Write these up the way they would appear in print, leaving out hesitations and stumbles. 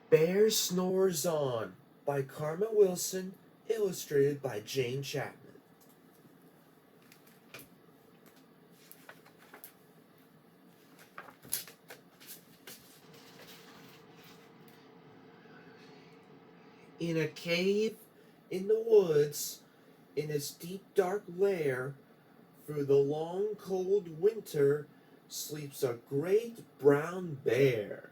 Bear Snores On by Karma Wilson, illustrated by Jane Chapman. In a cave in the woods, in its deep dark lair, through the long cold winter, sleeps a great brown bear.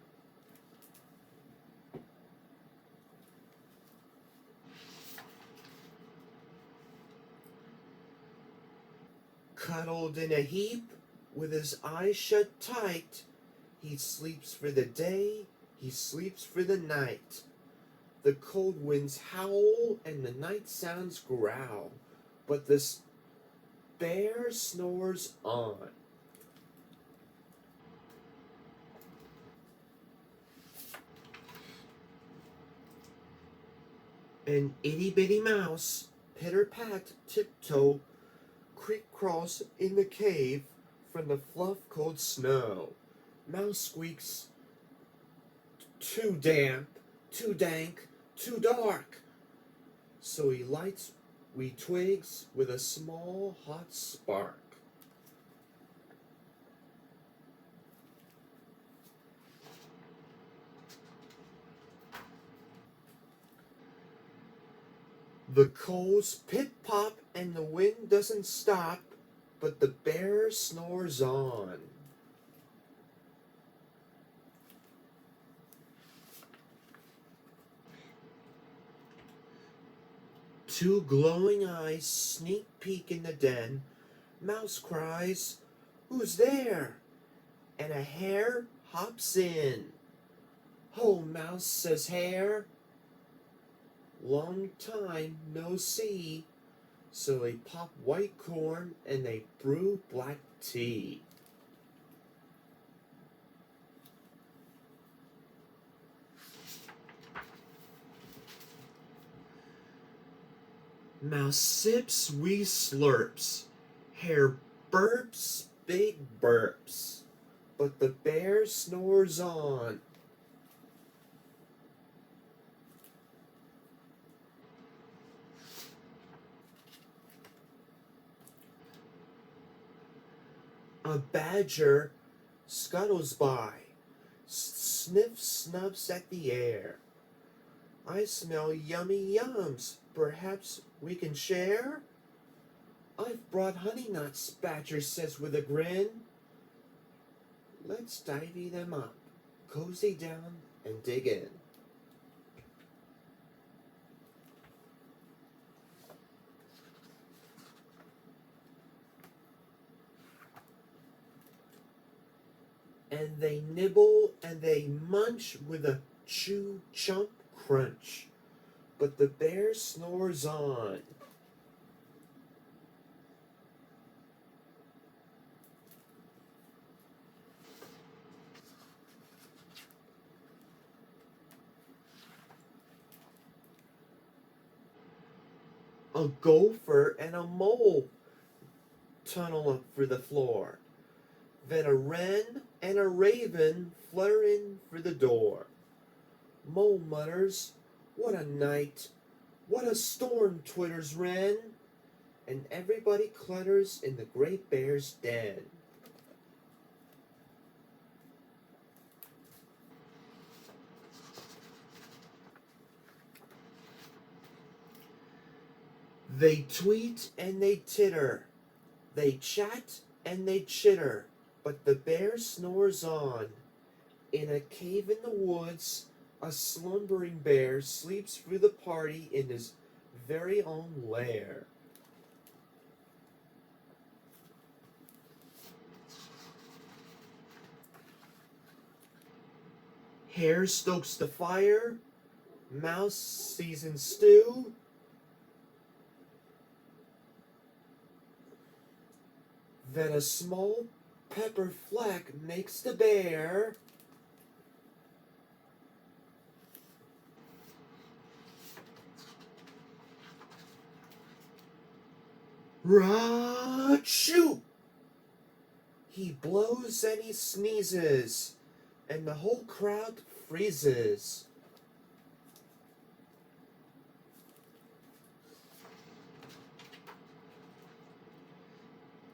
Cuddled in a heap, with his eyes shut tight, he sleeps for the day, he sleeps for the night. The cold winds howl and the night sounds growl, but the bear snores on. An itty bitty mouse, pitter pat, tiptoe, creak crawls in the cave from the fluff cold snow. Mouse squeaks, too damp, too dank, too dark. So he lights wee twigs with a small hot spark. The coals pip pop and the wind doesn't stop, but the bear snores on. Two glowing eyes sneak peek in the den. Mouse cries, "Who's there?" And a hare hops in. "Ho, Mouse," says Hare. "Long time no see." So they pop white corn and they brew black tea. Mouse sips wee slurps. Hare burps big burps. But the bear snores on. A badger scuttles by, sniffs snubs at the air. "I smell yummy yums. Perhaps we can share?" "I've brought honey nuts," Badger says with a grin. Let's divvy them up, cozy down, and dig in. And they nibble and they munch with a chew chump crunch. But the bear snores on. A gopher and a mole tunnel up for the floor. Then a wren and a raven flutter in for the door. Mole mutters, "What a night! What a storm!" twitters wren. And everybody clutters in the great bear's den. They tweet and they titter. They chat and they chitter. But the bear snores on. In a cave in the woods, a slumbering bear sleeps through the party in his very own lair. Hare stokes the fire, Mouse seasons stew, then a small pepper fleck makes the bear Ra-choo! He blows and he sneezes, and the whole crowd freezes.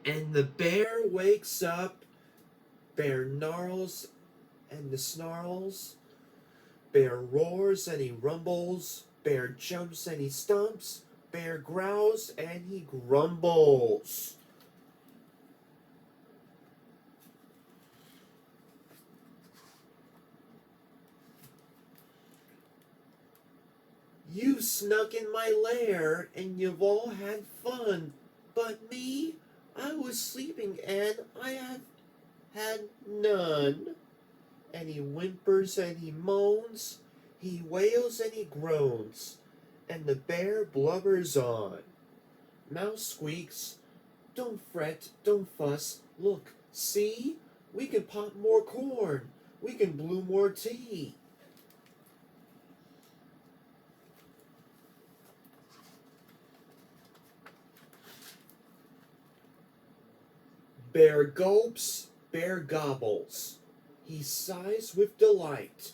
And the bear wakes up. Bear gnarls and the snarls. Bear roars and he rumbles. Bear jumps and he stomps. Bear growls and he grumbles. You snuck in my lair and you've all had fun. But me, I was sleeping and I have had none. And he whimpers and he moans. He wails and he groans. And the bear blubbers on. Mouse squeaks, "Don't fret, don't fuss, look, see? We can pop more corn, we can brew more tea." Bear gulps, bear gobbles. He sighs with delight.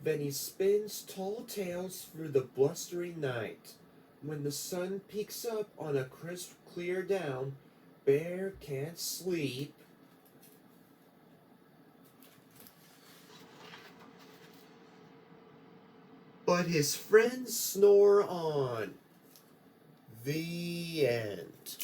Then he spins tall tales through the blustering night. When the sun peeks up on a crisp, clear down, Bear can't sleep. But his friends snore on. The end.